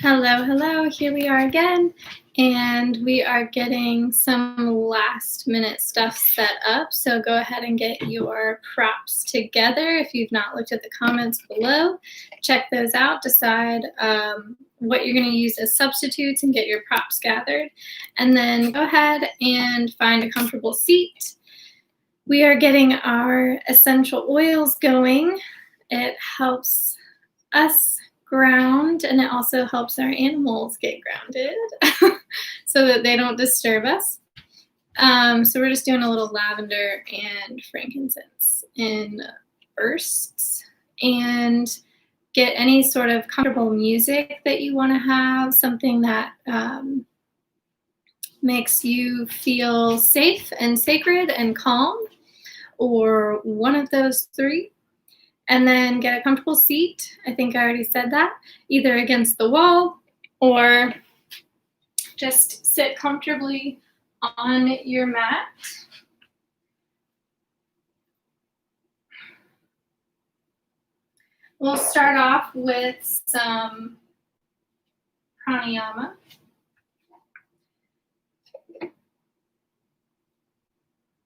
Hello, hello. Here we are again, and we are getting some last minute stuff set up. So go ahead and get your props together. If you've not looked at the comments below, check those out. Decide what you're going to use as substitutes and get your props gathered. And then go ahead and find a comfortable seat. We are getting our essential oils going. It helps us ground, and it also helps our animals get grounded so that they don't disturb us. So we're just doing a little lavender and frankincense in bursts, and get any sort of comfortable music that you want to have, something that makes you feel safe and sacred and calm, or one of those three. And then get a comfortable seat. I think I already said that. Either against the wall or just sit comfortably on your mat. We'll start off with some pranayama.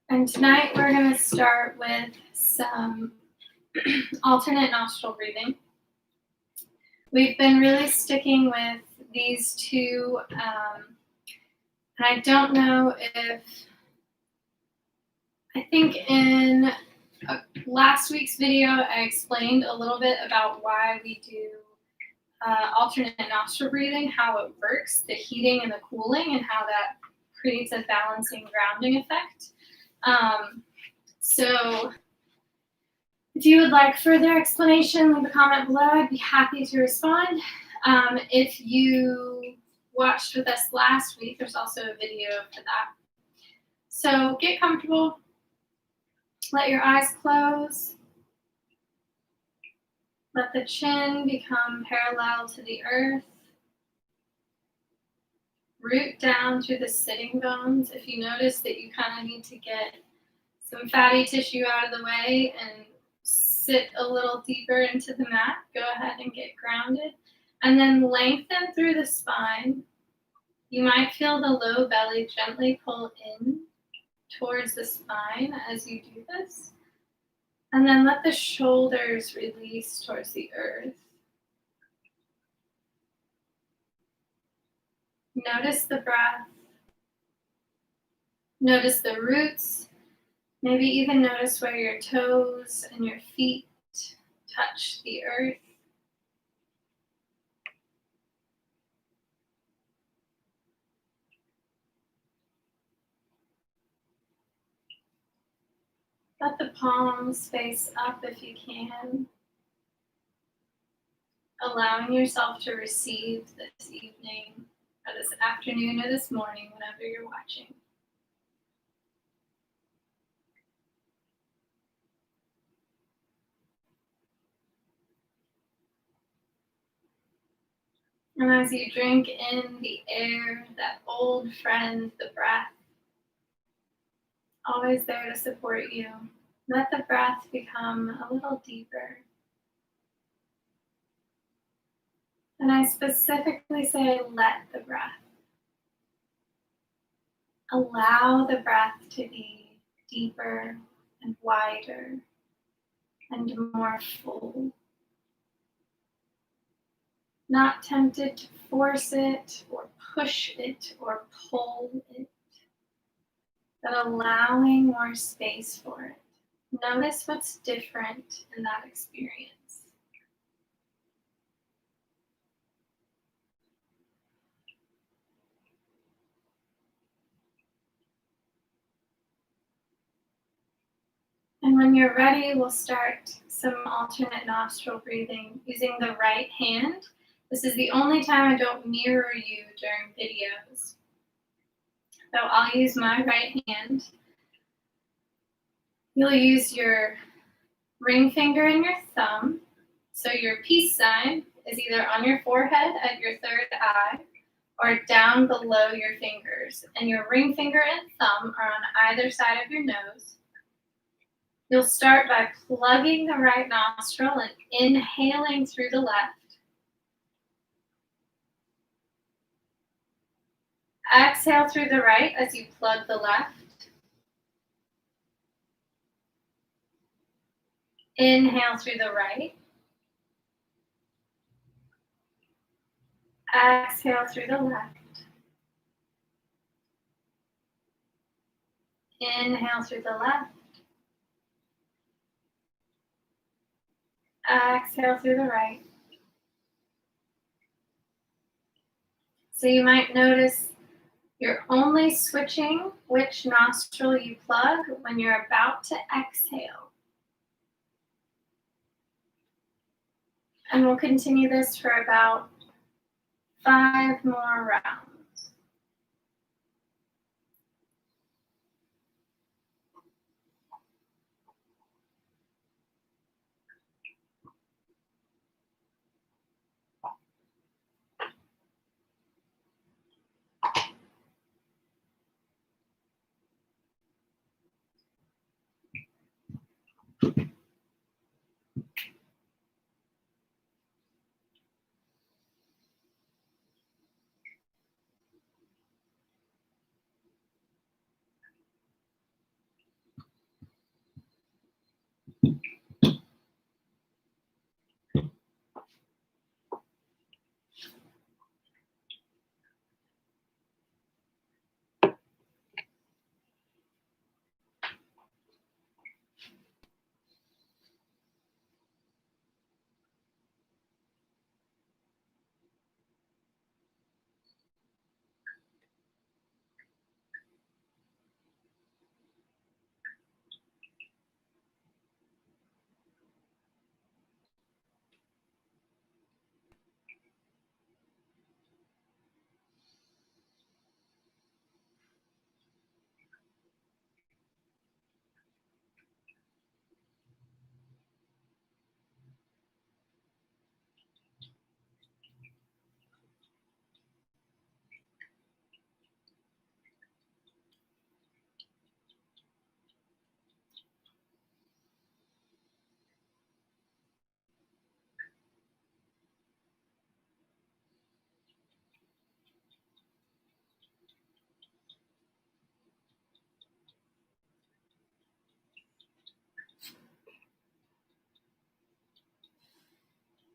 And tonight we're going to start with some alternate nostril breathing. We've been really sticking with these two, and I don't know if, I think in last week's video I explained a little bit about why we do alternate nostril breathing, how it works, the heating and the cooling, and how that creates a balancing grounding effect. So if you would like further explanation, leave a comment below. I'd be happy to respond. If you watched with us last week, there's also a video for that. So get comfortable. Let your eyes close. Let the chin become parallel to the earth. Root down through the sitting bones. If you notice that you kind of need to get some fatty tissue out of the way and sit a little deeper into the mat, go ahead and get grounded. And then lengthen through the spine. You might feel the low belly gently pull in towards the spine as you do this. And then let the shoulders release towards the earth. Notice the breath. Notice the roots. Maybe even notice where your toes and your feet touch the earth. Let the palms face up if you can, allowing yourself to receive this evening, or this afternoon, or this morning, whenever you're watching. And as you drink in the air, that old friend, the breath, always there to support you, let the breath become a little deeper. And I specifically say, let the breath. Allow the breath to be deeper and wider and more full. Not tempted to force it or push it or pull it, but allowing more space for it. Notice what's different in that experience. And when you're ready, we'll start some alternate nostril breathing using the right hand. This is the only time I don't mirror you during videos. So I'll use my right hand. You'll use your ring finger and your thumb. So your peace sign is either on your forehead at your third eye or down below your fingers. And your ring finger and thumb are on either side of your nose. You'll start by plugging the right nostril and inhaling through the left. Exhale through the right as you plug the left. Inhale through the right. Exhale through the left. Inhale through the left. Exhale through the right. So you might notice you're only switching which nostril you plug when you're about to exhale. And we'll continue this for about 5 more rounds.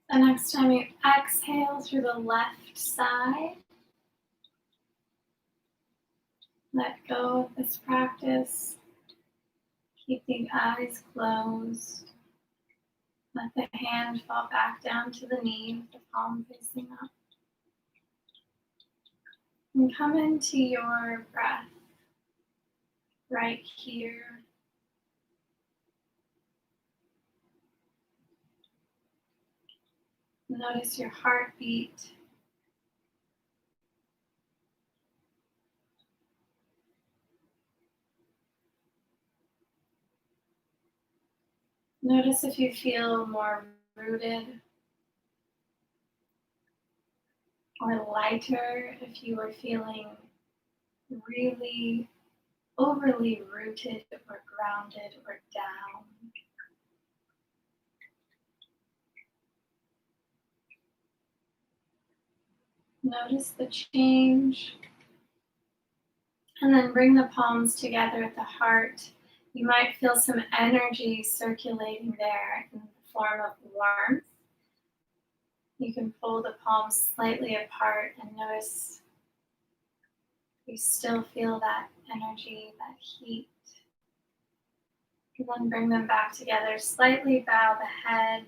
The next time you exhale through the left side, let go of this practice. Keep the eyes closed. Let the hand fall back down to the knee with the palm facing up. And come into your breath right here. Notice your heartbeat. Notice if you feel more rooted or lighter, if you are feeling really overly rooted or grounded or down. Notice the change. And then bring the palms together at the heart. You might feel some energy circulating there in the form of warmth. You can pull the palms slightly apart and notice you still feel that energy, that heat. And then bring them back together. Slightly bow the head.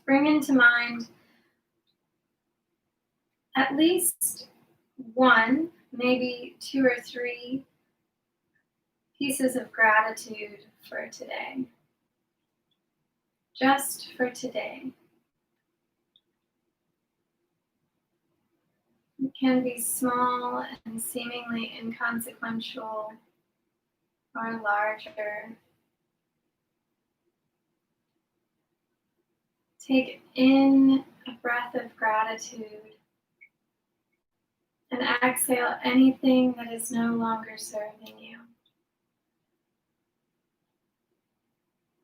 Bring into mind at least one, maybe 2 or 3 pieces of gratitude for today. Just for today. It can be small and seemingly inconsequential or larger. Take in a breath of gratitude and exhale anything that is no longer serving you.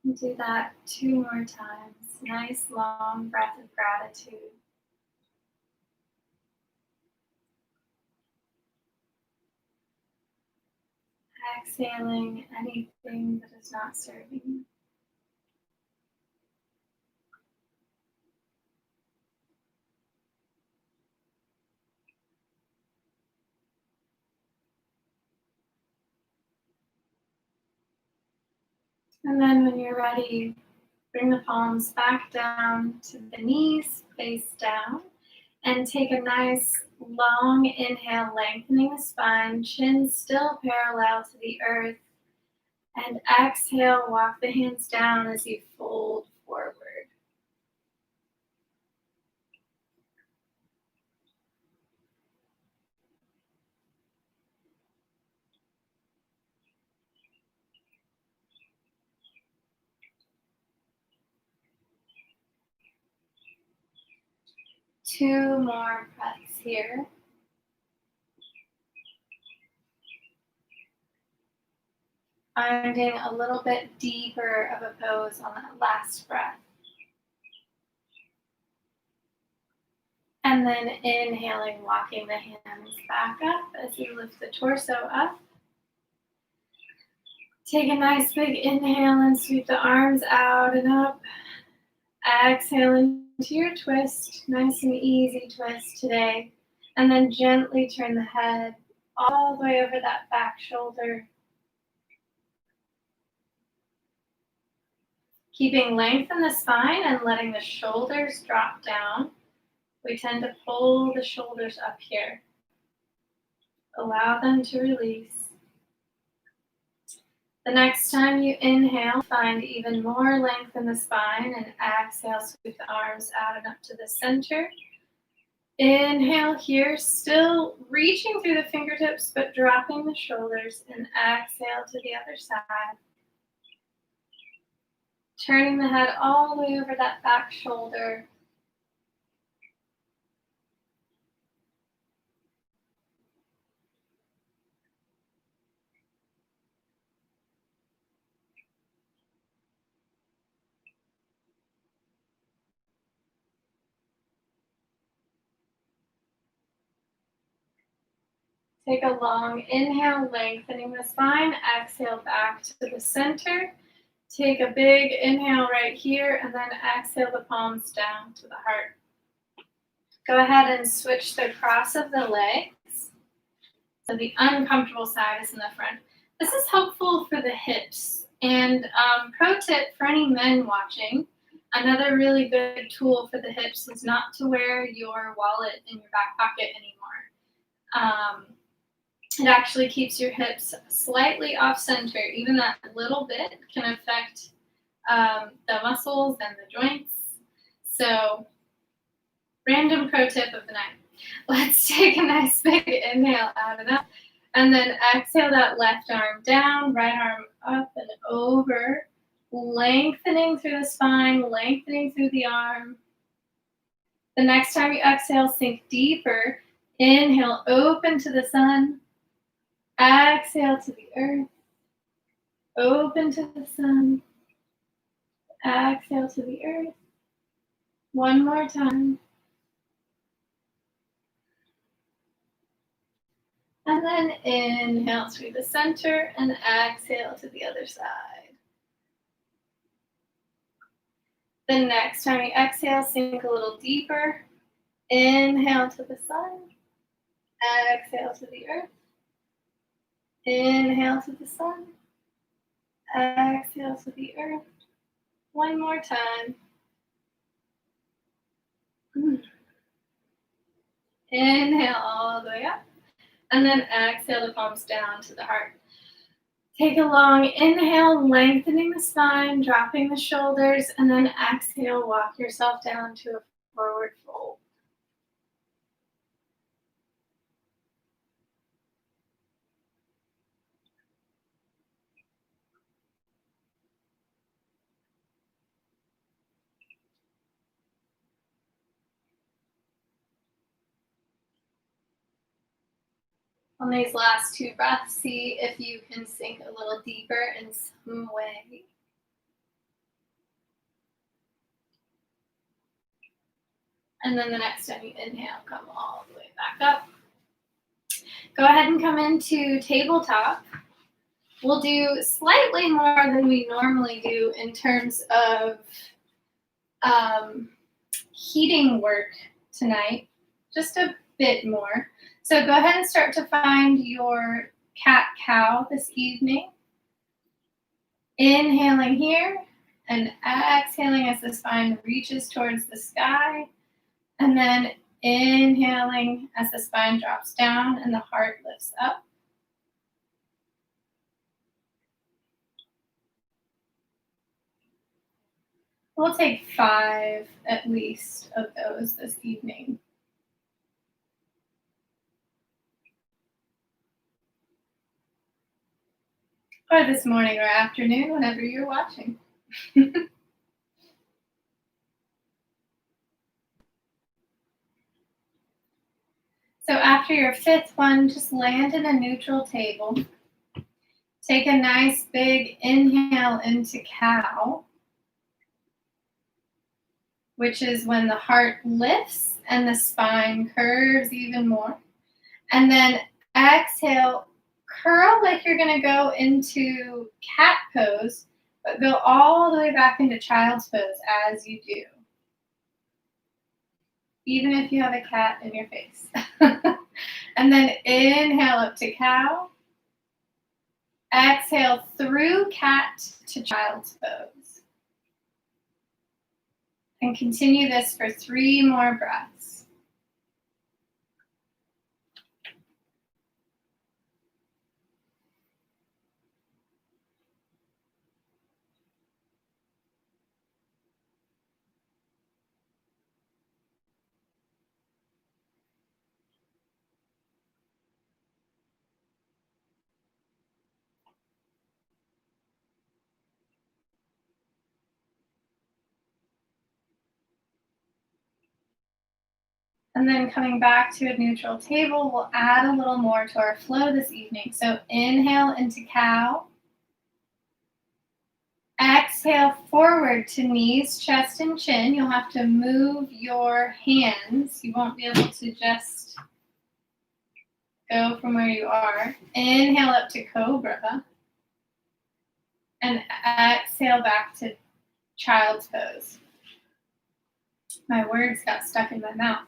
And do that 2 more times. Nice long breath of gratitude. Exhaling anything that is not serving you. And then when you're ready, bring the palms back down to the knees, face down, and take a nice long inhale, lengthening the spine, chin still parallel to the earth. And exhale, walk the hands down as you fold forward. Two more breaths here. Finding a little bit deeper of a pose on that last breath. And then inhaling, walking the hands back up as you lift the torso up. Take a nice big inhale and sweep the arms out and up. Exhale into your twist, nice and easy twist today. And then gently turn the head all the way over that back shoulder. Keeping length in the spine and letting the shoulders drop down. We tend to pull the shoulders up here. Allow them to release. The next time you inhale, find even more length in the spine and exhale, sweep the arms out and up to the center. Inhale here, still reaching through the fingertips, but dropping the shoulders, and exhale to the other side. Turning the head all the way over that back shoulder. Take a long inhale, lengthening the spine. Exhale back to the center. Take a big inhale right here, and then exhale the palms down to the heart. Go ahead and switch the cross of the legs. So the uncomfortable side is in the front. This is helpful for the hips. And pro tip for any men watching, another really good tool for the hips is not to wear your wallet in your back pocket anymore. It actually keeps your hips slightly off center. Even that little bit can affect the muscles and the joints. So, random pro tip of the night. Let's take a nice big inhale out and up. And then exhale that left arm down, right arm up and over. Lengthening through the spine, lengthening through the arm. The next time you exhale, sink deeper. Inhale, open to the sun. Exhale to the earth. Open to the sun. Exhale to the earth. One more time. And then inhale through the center and exhale to the other side. The next time you exhale, sink a little deeper. Inhale to the sun. Exhale to the earth. Inhale to the sun. Exhale to the earth. One more time. Inhale all the way up. And then exhale the palms down to the heart. Take a long inhale, lengthening the spine, dropping the shoulders, and then exhale, walk yourself down to a forward fold. On these last two breaths, see if you can sink a little deeper in some way. And then the next time you inhale, come all the way back up. Go ahead and come into tabletop. We'll do slightly more than we normally do in terms of heating work tonight, just a bit more. So go ahead and start to find your cat-cow this evening. Inhaling here and exhaling as the spine reaches towards the sky, and then inhaling as the spine drops down and the heart lifts up. We'll take 5 at least of those this evening. Or this morning or afternoon, whenever you're watching. So after your 5th one, just land in a neutral table. Take a nice big inhale into cow, which is when the heart lifts and the spine curves even more. And then exhale, curl like you're gonna go into cat pose, but go all the way back into child's pose as you do. Even if you have a cat in your face. And then inhale up to cow. Exhale through cat to child's pose. And continue this for 3 more breaths. And then coming back to a neutral table, we'll add a little more to our flow this evening. So inhale into cow. Exhale forward to knees, chest, and chin. You'll have to move your hands. You won't be able to just go from where you are. Inhale up to cobra. And exhale back to child's pose. My words got stuck in my mouth.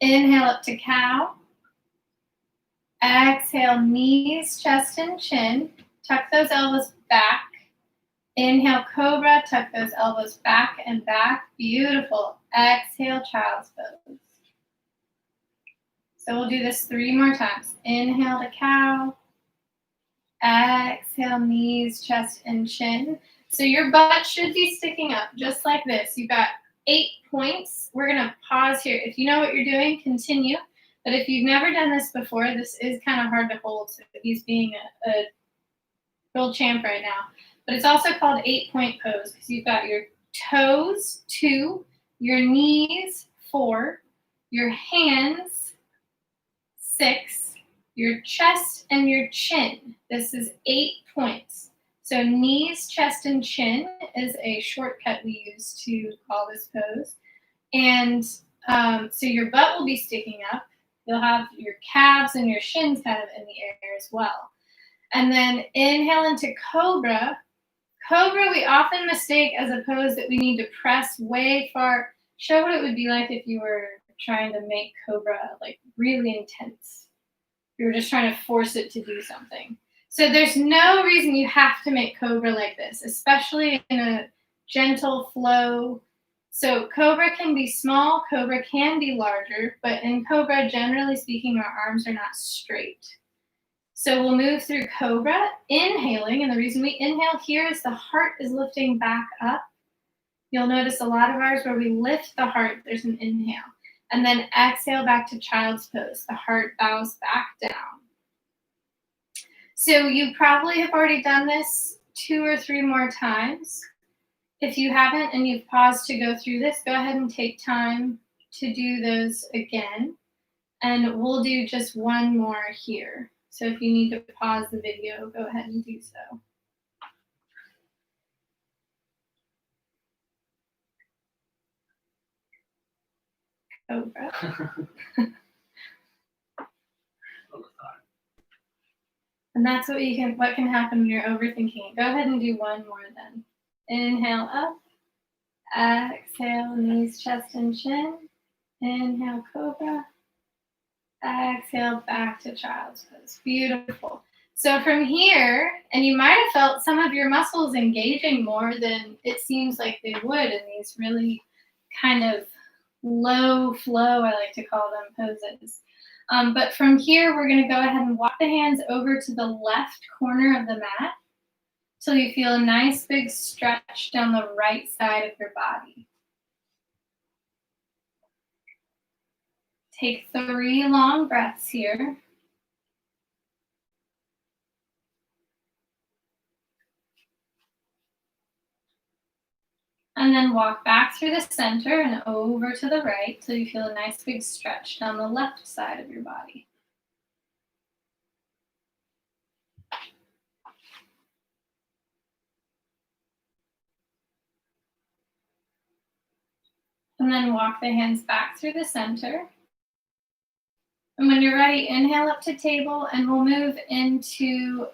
Inhale up to cow. Exhale, knees, chest, and chin. Tuck those elbows back. Inhale, cobra. Tuck those elbows back and back. Beautiful. Exhale, child's pose. So we'll do this 3 more times. Inhale to cow. Exhale, knees, chest, and chin. So your butt should be sticking up just like this. You've got 8 points. We're going to pause here. If you know what you're doing, continue. But if you've never done this before, this is kind of hard to hold. So he's being a world champ right now. But it's also called 8-point pose because you've got your toes, 2, your knees, 4, your hands, 6, your chest, and your chin. This is 8 points. So knees, chest, and chin is a shortcut we use to call this pose. And so your butt will be sticking up. You'll have your calves and your shins kind of in the air as well. And then inhale into cobra. Cobra we often mistake as a pose that we need to press way far. Show what it would be like if you were trying to make cobra like really intense. You were just trying to force it to do something. So there's no reason you have to make cobra like this, especially in a gentle flow. So cobra can be small, cobra can be larger, but in cobra, generally speaking, our arms are not straight. So we'll move through cobra, inhaling, and the reason we inhale here is the heart is lifting back up. You'll notice a lot of ours where we lift the heart, there's an inhale. And then exhale back to child's pose. The heart bows back down. So you probably have already done this 2 or 3 more times. If you haven't and you've paused to go through this, go ahead and take time to do those again. And we'll do just 1 more here. So if you need to pause the video, go ahead and do so. Cobra. And that's what can happen when you're overthinking it. Go ahead and do one more then. Inhale up, exhale, knees, chest, and chin. Inhale, cobra. Exhale, back to child's pose. Beautiful. So from here, and you might have felt some of your muscles engaging more than it seems like they would in these really kind of low flow, I like to call them, poses. But from here, we're going to go ahead and walk the hands over to the left corner of the mat till you feel a nice big stretch down the right side of your body. Take 3 long breaths here. And then walk back through the center and over to the right till you feel a nice big stretch down the left side of your body. And then walk the hands back through the center. And when you're ready, inhale up to table, and we'll move into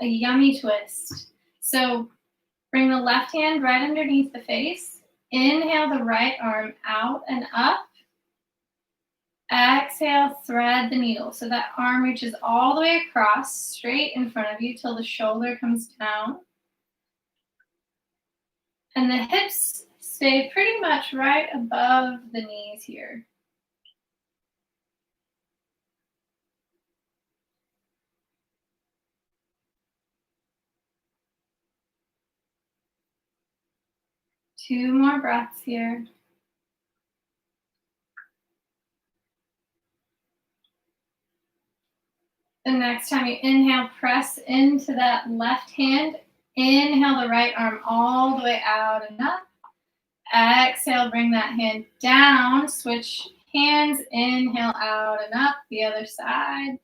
a yummy twist. So bring the left hand right underneath the face. Inhale the right arm out and up. Exhale, thread the needle. So that arm reaches all the way across, straight in front of you till the shoulder comes down. And the hips stay pretty much right above the knees here. Two more breaths here. The next time you inhale, press into that left hand. Inhale the right arm all the way out and up. Exhale, bring that hand down. Switch hands. Inhale out and up. The other side.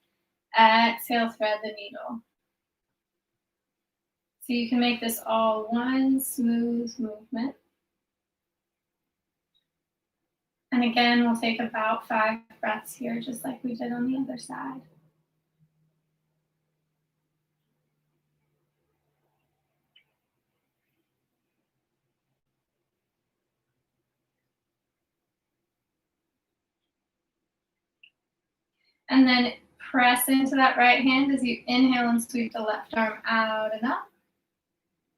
Exhale, thread the needle. So you can make this all one smooth movement. And again, we'll take about 5 breaths here, just like we did on the other side. And then press into that right hand as you inhale and sweep the left arm out and up.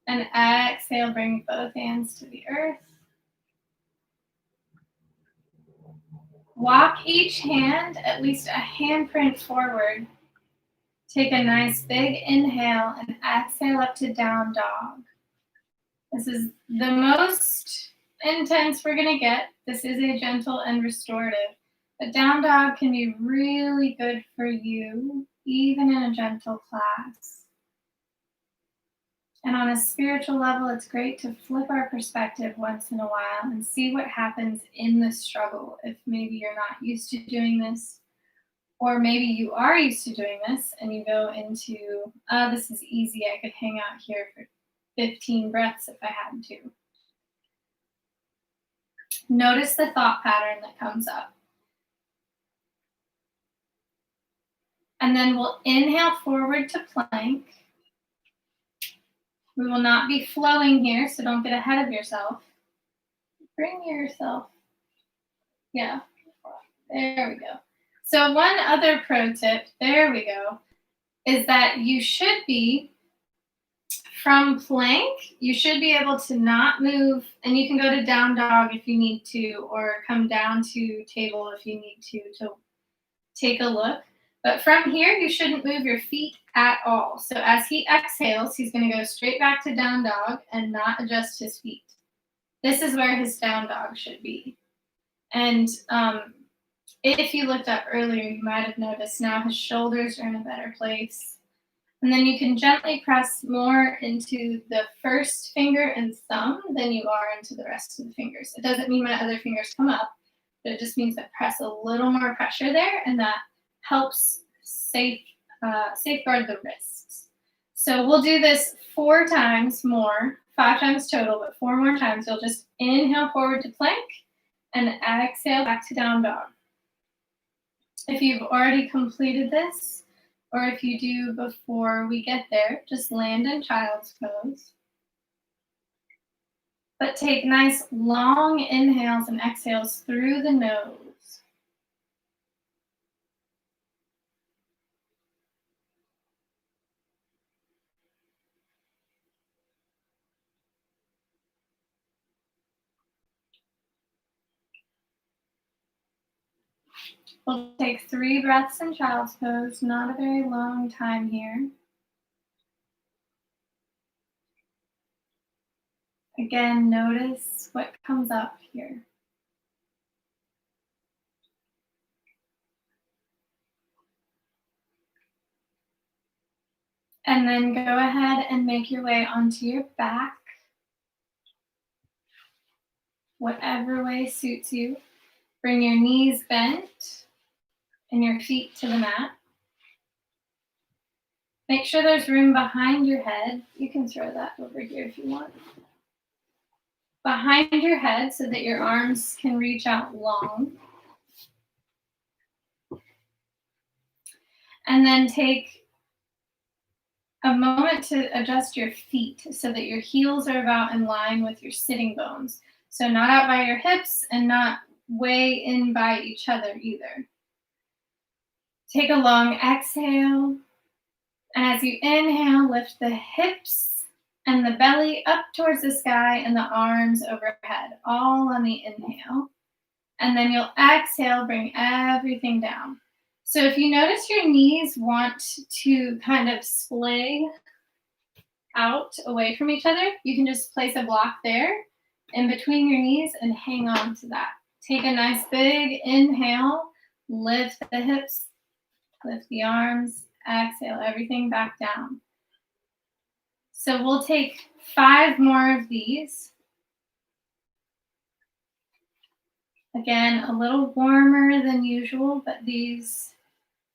And exhale, bring both hands to the earth. Walk each hand at least a handprint forward. Take a nice big inhale and exhale up to down dog. This is the most intense we're going to get. This is a gentle and restorative. But down dog can be really good for you, even in a gentle class. And on a spiritual level, it's great to flip our perspective once in a while and see what happens in the struggle. If maybe you're not used to doing this, or maybe you are used to doing this and you go into, this is easy, I could hang out here for 15 breaths if I had to. Notice the thought pattern that comes up. And then we'll inhale forward to plank. We will not be flowing here, so don't get ahead of yourself. Bring yourself. Yeah, there we go. So one other pro tip, there we go, is that you should be, from plank, you should be able to not move, and you can go to down dog if you need to, or come down to table if you need to take a look. But from here, you shouldn't move your feet at all. So as he exhales, he's going to go straight back to down dog and not adjust his feet. This is where his down dog should be. And if you looked up earlier, you might have noticed now his shoulders are in a better place. And then you can gently press more into the first finger and thumb than you are into the rest of the fingers. It doesn't mean my other fingers come up, but it just means that press a little more pressure there, and that helps safeguard the wrists. So we'll do this 4 times more, 5 times total, but 4 more times. You'll just inhale forward to plank and exhale back to down dog. If you've already completed this, Or if you do before we get there, just land in child's pose. But take nice long inhales and exhales through the nose. We'll take 3 breaths in child's pose, not a very long time here. Again, notice what comes up here. And then go ahead and make your way onto your back, whatever way suits you. Bring your knees bent and your feet to the mat. Make sure there's room behind your head. You can throw that over here if you want. Behind your head so that your arms can reach out long. And then take a moment to adjust your feet so that your heels are about in line with your sitting bones. So not out by your hips and not way in by each other either. Take a long exhale. And as you inhale, lift the hips and the belly up towards the sky and the arms overhead, all on the inhale. And then you'll exhale, bring everything down. So if you notice your knees want to kind of splay out away from each other, you can just place a block there in between your knees and hang on to that. Take a nice big inhale, lift the hips, lift the arms, exhale everything back down. So we'll take 5 more of these. Again, a little warmer than usual, but these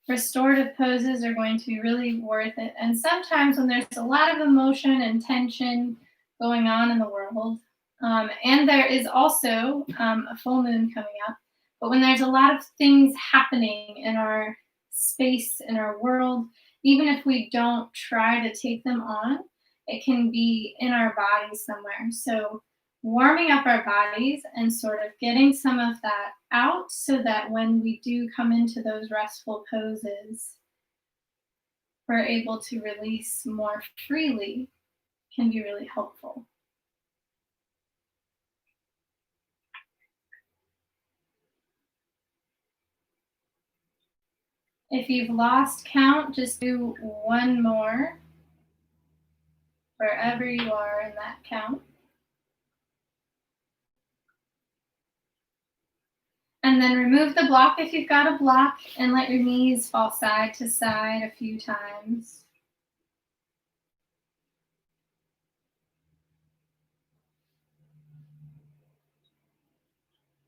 restorative poses are going to be really worth it. And sometimes when there's a lot of emotion and tension going on in the world, and there is also a full moon coming up, but when there's a lot of things happening in our space, in our world, even if we don't try to take them on, it can be in our bodies somewhere. So warming up our bodies and sort of getting some of that out so that when we do come into those restful poses, we're able to release more freely can be really helpful. If you've lost count, just do one more wherever you are in that count. And then remove the block if you've got a block and let your knees fall side to side a few times.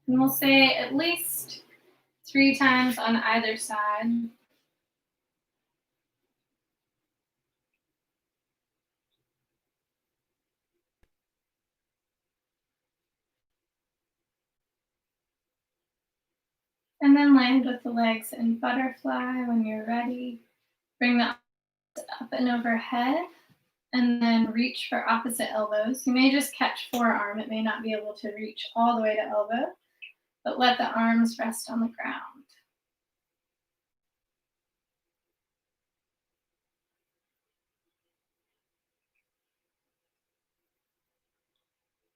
And we'll say at least 3 times on either side. And then land with the legs in butterfly when you're ready. Bring the arms up and overhead. And then reach for opposite elbows. You may just catch forearm. It may not be able to reach all the way to elbow, but let the arms rest on the ground.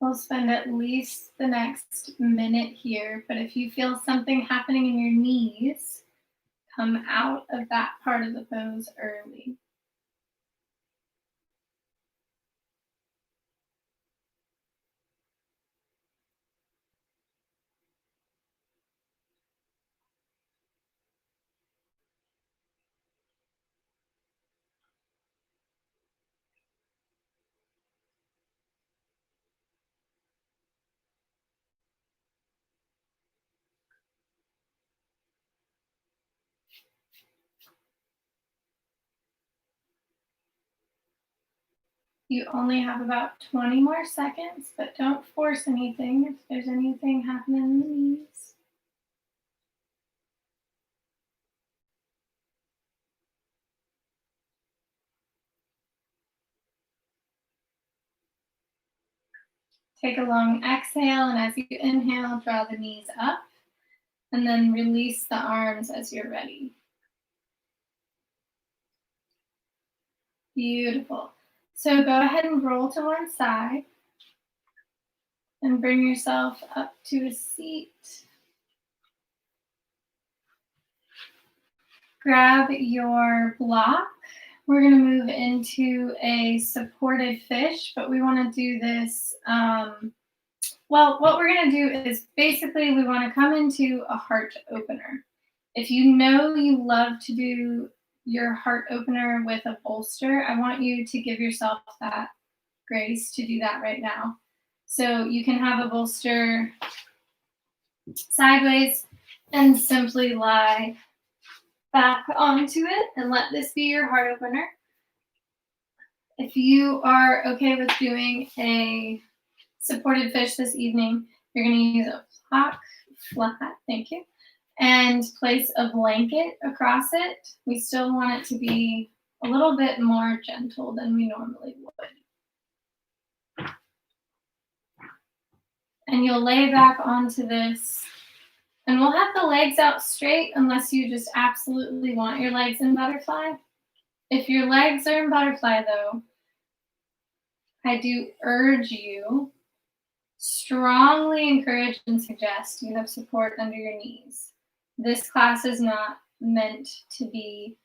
We'll spend at least the next minute here, but if you feel something happening in your knees, come out of that part of the pose early. You only have about 20 more seconds, but don't force anything if there's anything happening in the knees. Take a long exhale, and as you inhale, draw the knees up, and then release the arms as you're ready. Beautiful. So go ahead and roll to one side and bring yourself up to a seat. Grab your block. We're going to move into a supported fish, but we want to do this. Well, what we're going to do is basically we want to come into a heart opener. If you know you love to do your heart opener with a bolster, I want you to give yourself that grace to do that right now. So you can have a bolster sideways and simply lie back onto it and let this be your heart opener. If you are okay with doing a supported fish this evening, you're going to use a flat, thank you, and place a blanket across it. We still want it to be a little bit more gentle than we normally would. And you'll lay back onto this, and we'll have the legs out straight unless you just absolutely want your legs in butterfly. If your legs are in butterfly though, I do urge you, strongly encourage and suggest you have support under your knees. This class is not meant to be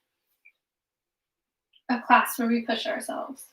a class where we push ourselves.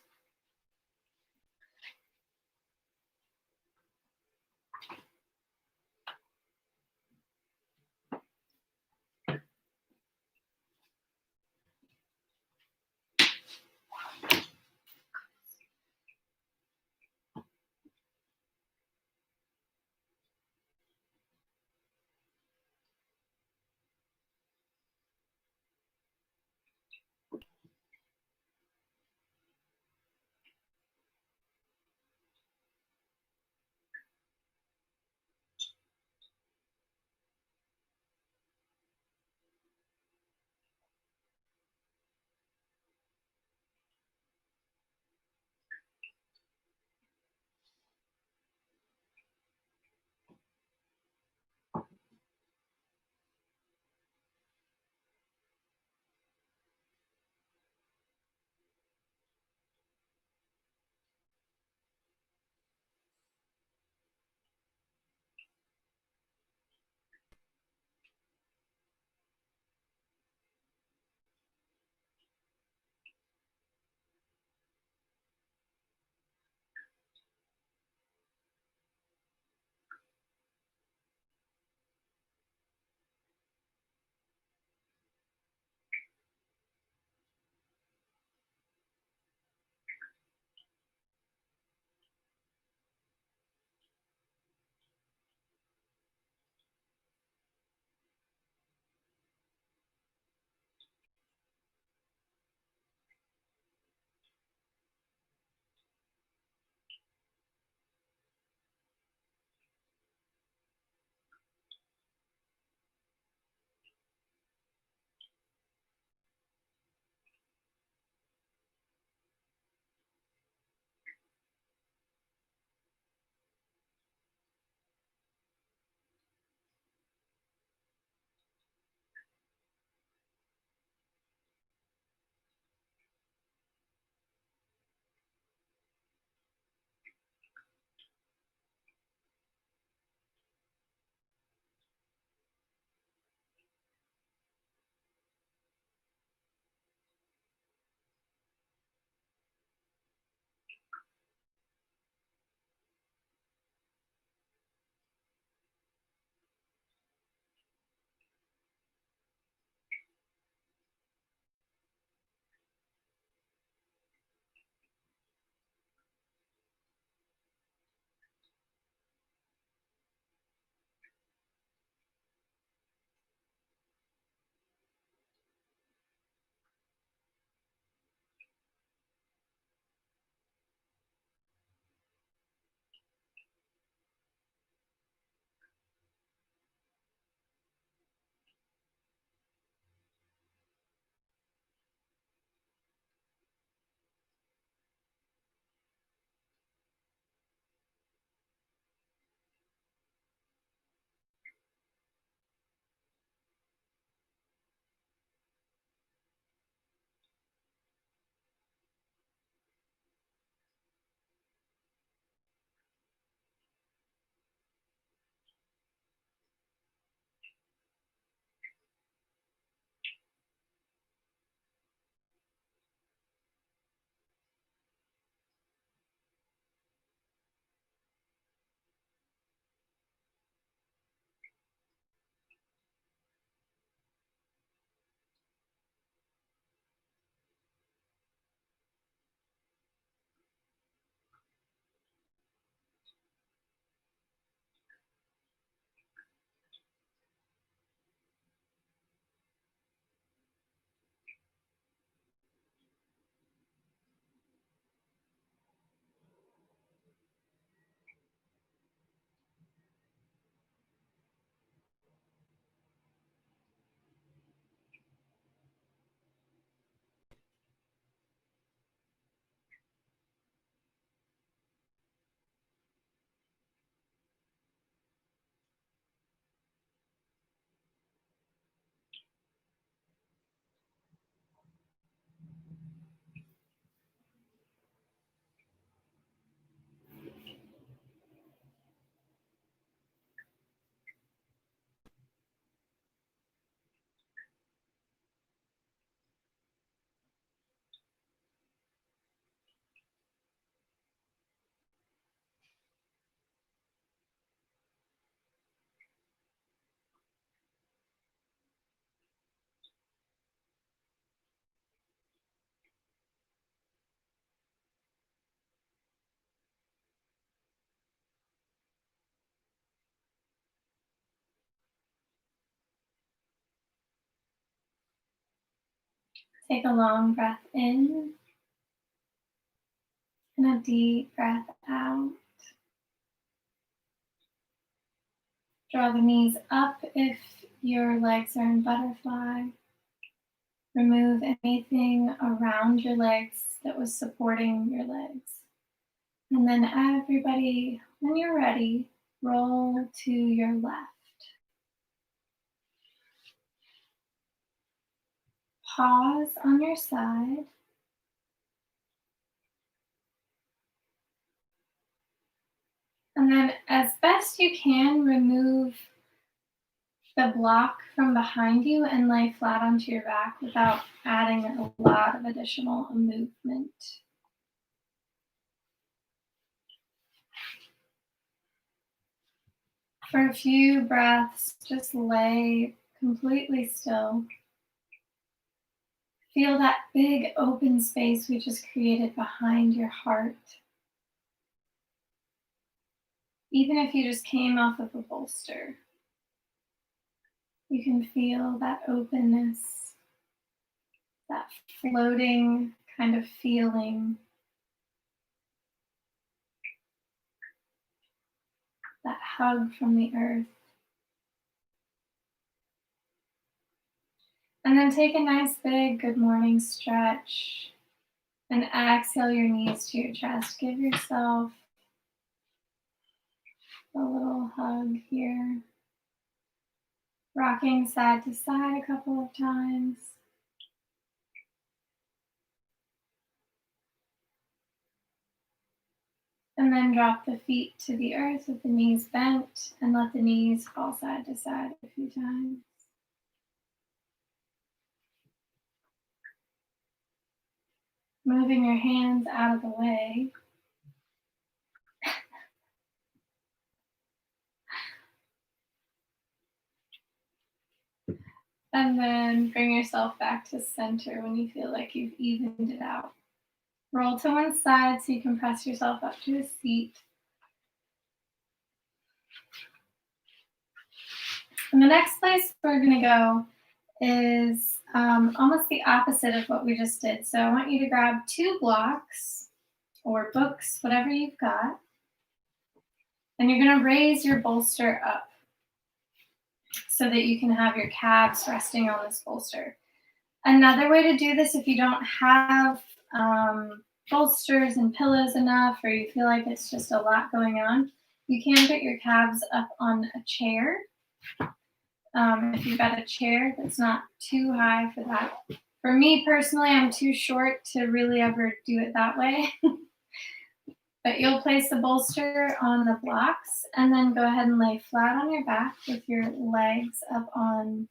Take a long breath in and a deep breath out. Draw the knees up if your legs are in butterfly. Remove anything around your legs that was supporting your legs. And then everybody, when you're ready, roll to your left. Pause on your side. And then as best you can, remove the block from behind you and lay flat onto your back without adding a lot of additional movement. For a few breaths, just lay completely still. Feel that big open space we just created behind your heart. Even if you just came off of a bolster, you can feel that openness, that floating kind of feeling, that hug from the earth. And then take a nice big good morning stretch and exhale your knees to your chest. Give yourself a little hug here. Rocking side to side a couple of times. And then drop the feet to the earth with the knees bent and let the knees fall side to side a few times. Moving your hands out of the way. And then bring yourself back to center when you feel like you've evened it out. Roll to one side so you can press yourself up to a seat. And the next place we're going to go is almost the opposite of what we just did. So I want you to grab 2 blocks or books, whatever you've got, and you're going to raise your bolster up so that you can have your calves resting on this bolster. Another way to do this, if you don't have bolsters and pillows enough, or you feel like it's just a lot going on, you can put your calves up on a chair. If you've got a chair that's not too high for that. For me personally, I'm too short to really ever do it that way. But you'll place the bolster on the blocks and then go ahead and lay flat on your back with your legs up on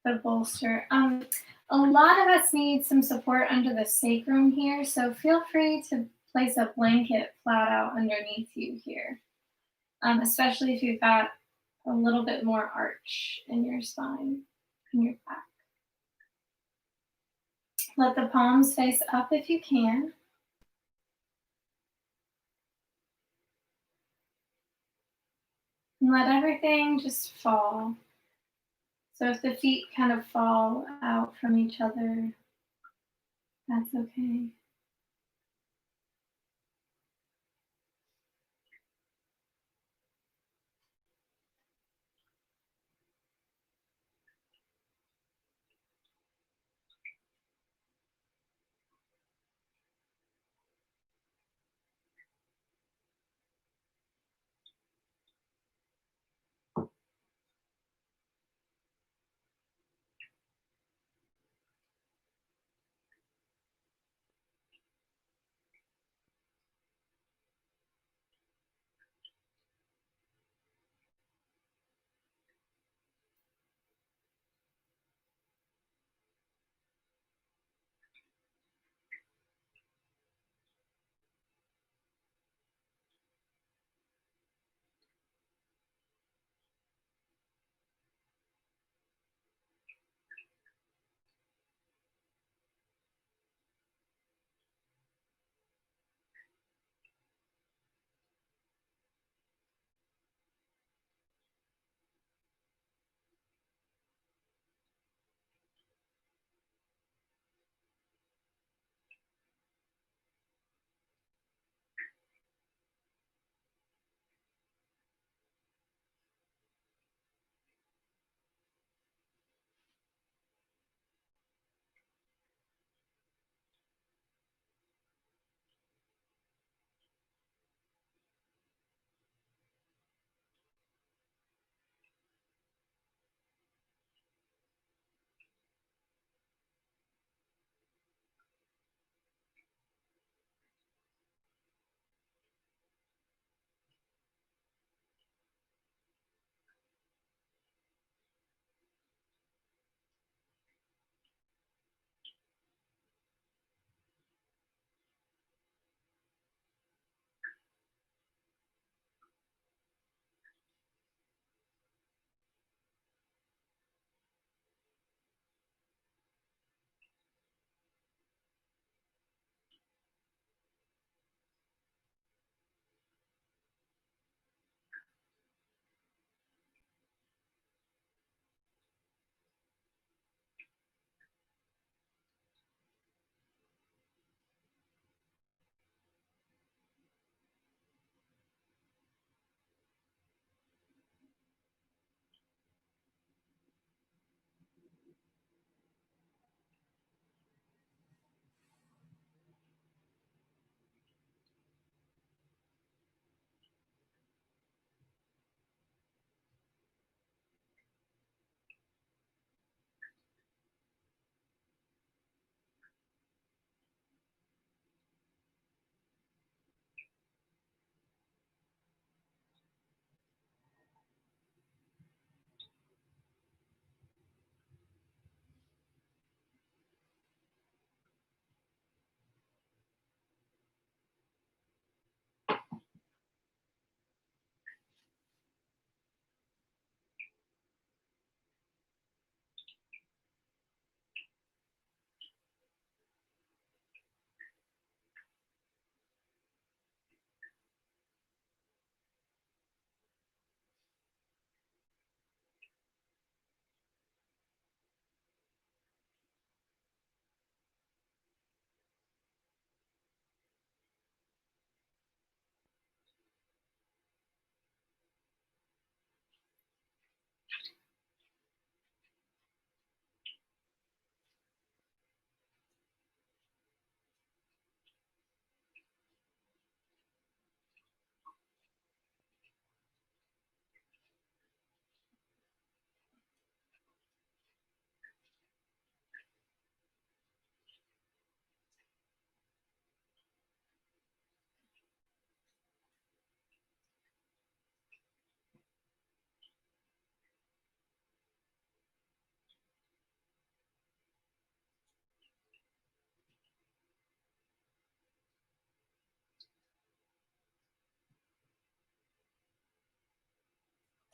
the bolster. A lot of us need some support under the sacrum here, so feel free to place a blanket flat out underneath you here. Especially if you've got a little bit more arch in your spine, in your back. Let the palms face up if you can. And let everything just fall. So if the feet kind of fall out from each other, that's okay.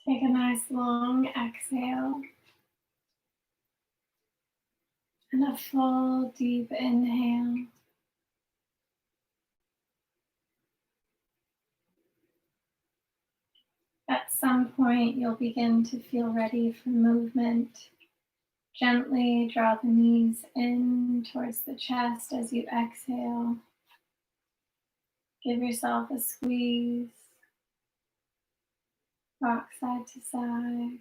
Take a nice long exhale and a full deep inhale. At some point, you'll begin to feel ready for movement. Gently draw the knees in towards the chest as you exhale. Give yourself a squeeze. Rock side to side.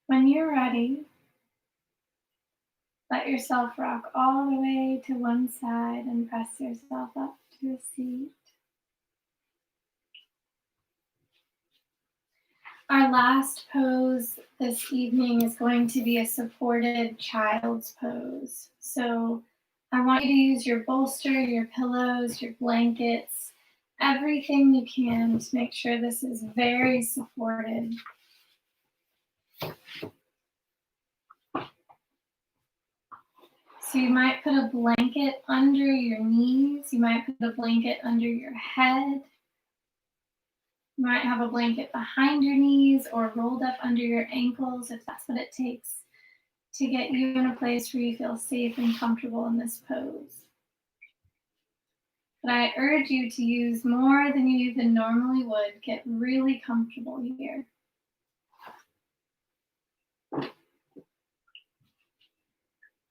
When you're ready, let yourself rock all the way to one side and press yourself up to a seat. Our last pose this evening is going to be a supported child's pose. So I want you to use your bolster, your pillows, your blankets, everything you can to make sure this is very supported. So you might put a blanket under your knees. You might put a blanket under your head. You might have a blanket behind your knees or rolled up under your ankles if that's what it takes to get you in a place where you feel safe and comfortable in this pose. But I urge you to use more than you even normally would. Get really comfortable here.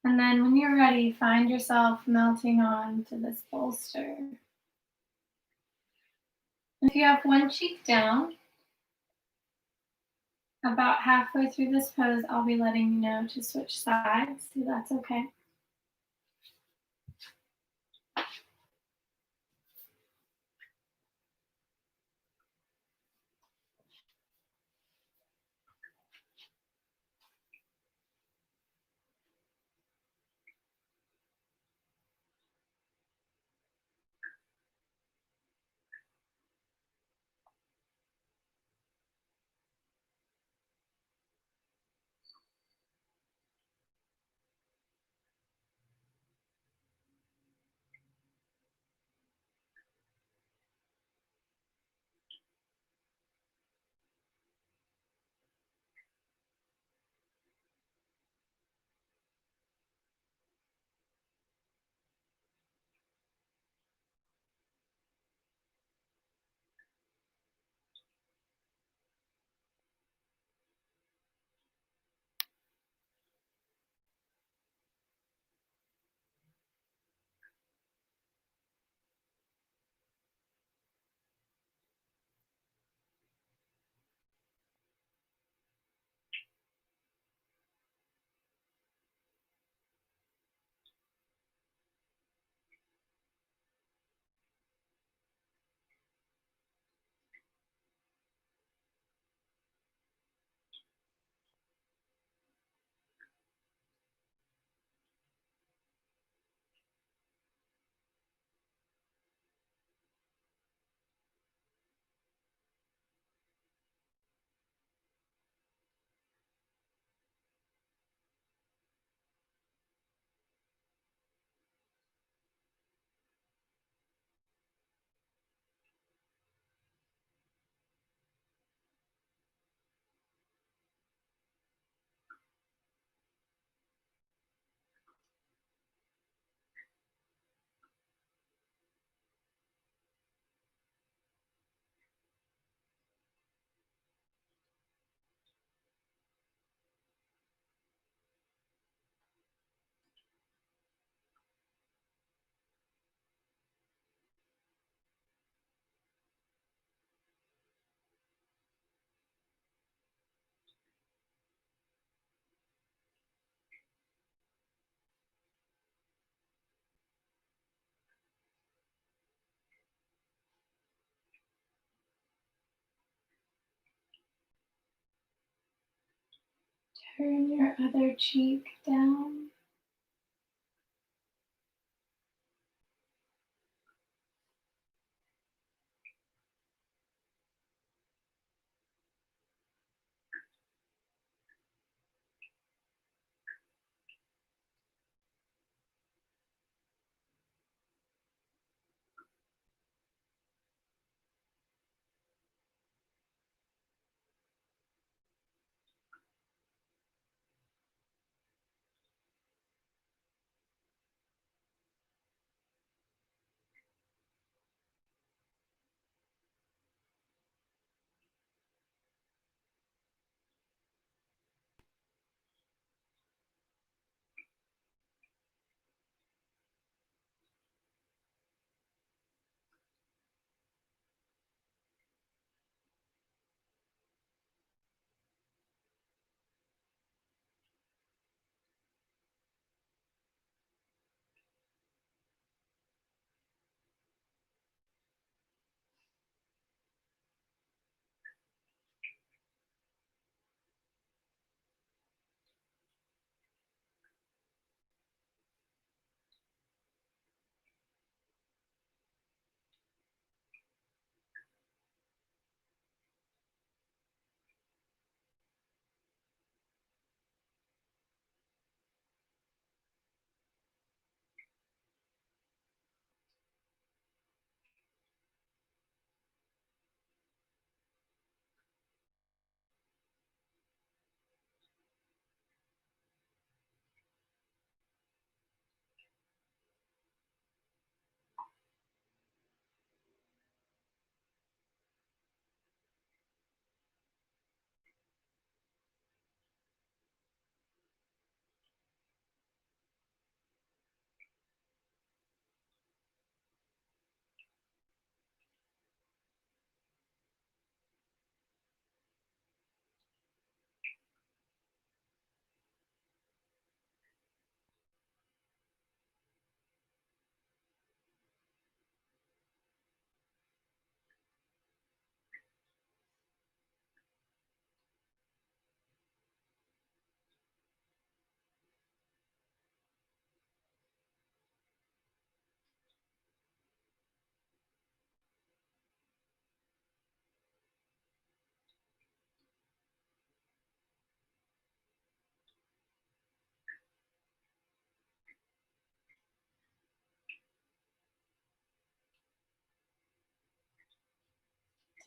And then when you're ready, find yourself melting on to this bolster. If you have one cheek down, about halfway through this pose, I'll be letting you know to switch sides, so that's okay. Turn your other cheek down.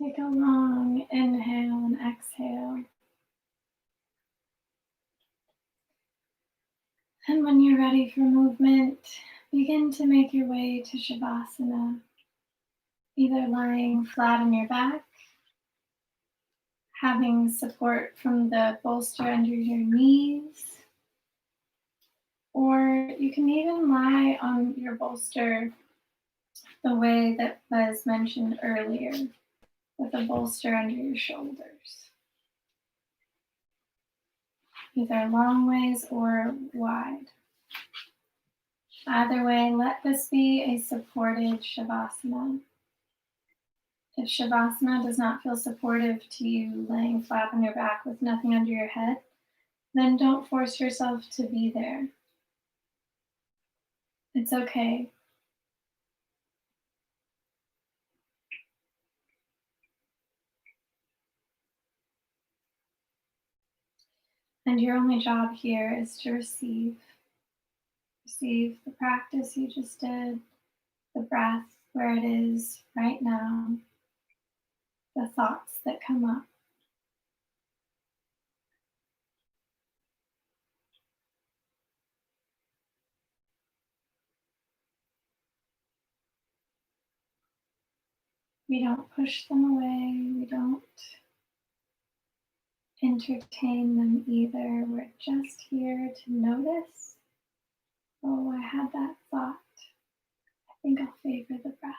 Take a long inhale and exhale. And when you're ready for movement, begin to make your way to Shavasana, either lying flat on your back, having support from the bolster under your knees, or you can even lie on your bolster the way that was mentioned earlier, with a bolster under your shoulders, either long ways or wide. Either way, let this be a supported Shavasana. If Shavasana does not feel supportive to you, laying flat on your back with nothing under your head, then don't force yourself to be there. It's okay. And your only job here is to receive. Receive the practice you just did, the breath where it is right now, the thoughts that come up. We don't push them away. We don't entertain them either. We're just here to notice, oh, I had that thought. I think I'll favor the breath.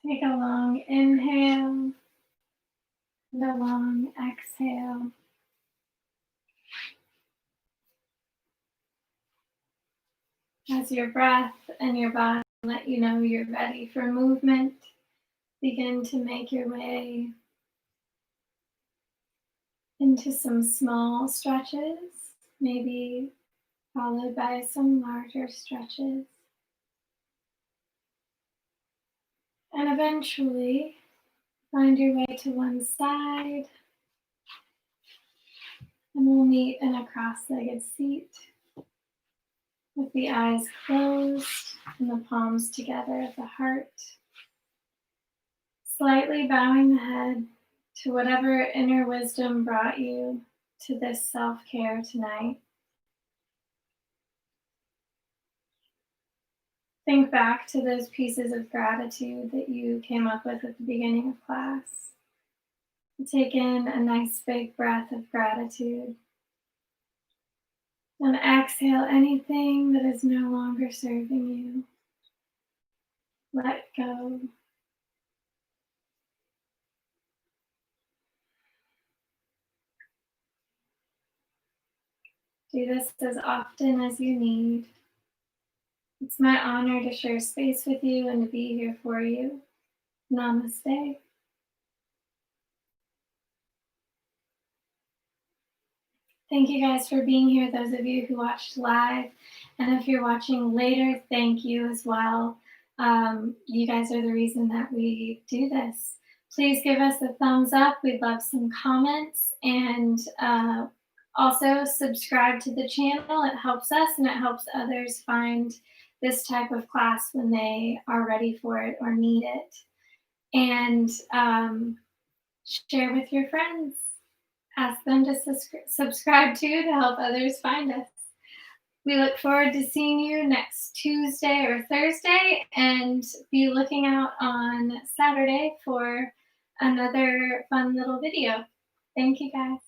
Take a long inhale and a long exhale. As your breath and your body let you know you're ready for movement, begin to make your way into some small stretches, maybe followed by some larger stretches. And eventually, find your way to one side, and we'll meet in a cross-legged seat with the eyes closed and the palms together at the heart. Slightly bowing the head to whatever inner wisdom brought you to this self-care tonight. Think back to those pieces of gratitude that you came up with at the beginning of class. Take in a nice big breath of gratitude. And exhale anything that is no longer serving you. Let go. Do this as often as you need. It's my honor to share space with you and to be here for you. Namaste. Thank you guys for being here, those of you who watched live. And if you're watching later, thank you as well. You guys are the reason that we do this. Please give us a thumbs up. We'd love some comments. And also subscribe to the channel. It helps us and it helps others find this type of class when they are ready for it or need it. And share with your friends. Ask them to subscribe too to help others find us. We look forward to seeing you next Tuesday or Thursday, and be looking out on Saturday for another fun little video. Thank you guys.